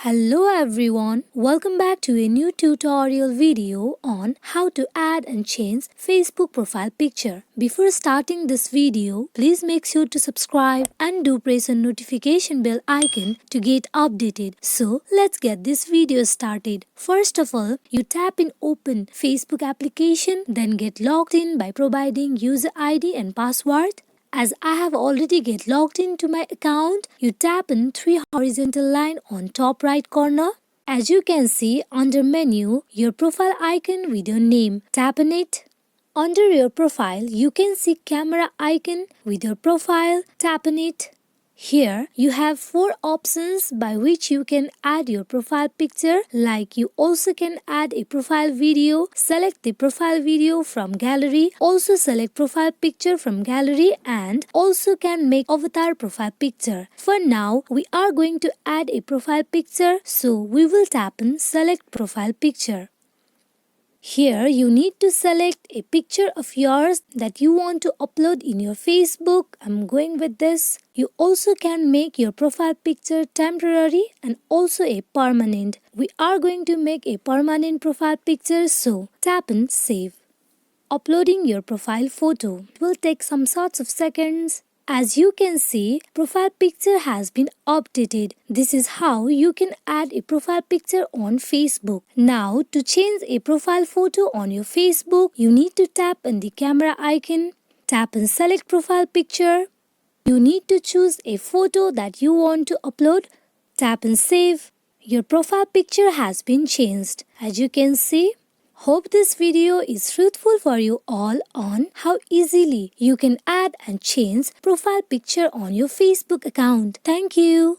Hello everyone, welcome back to a new tutorial video on how to add and change Facebook profile picture. Before starting this video, please make sure to subscribe and do press the notification bell icon to get updated. So let's get this video started. First of all, you tap in open Facebook application, then get logged in by providing user ID and password. As I have already get logged into my account, you tap in three horizontal line on top right corner. As you can see under menu, your profile icon with your name. Tap on it. Under your profile, you can see camera icon with your profile. Tap on it. Here you have 4 options by which you can add your profile picture, like you also can add a profile video, select the profile video from gallery, also select profile picture from gallery, and also can make avatar profile picture. For now, we are going to add a profile picture, so we will tap on select profile picture. Here you need to select a picture of yours that you want to upload in your Facebook. I'm going with this. You also can make your profile picture temporary and also a permanent. We are going to make a permanent profile picture, so tap on save. Uploading your profile photo will take some sorts of seconds. As you can see, profile picture has been updated. This is how you can add a profile picture on Facebook. Now, to change a profile photo on your Facebook, you need to tap on the camera icon, tap on select profile picture. You need to choose a photo that you want to upload, tap on save. Your profile picture has been changed. As you can see, hope this video is fruitful for you all on how easily you can add and change profile picture on your Facebook account. Thank you.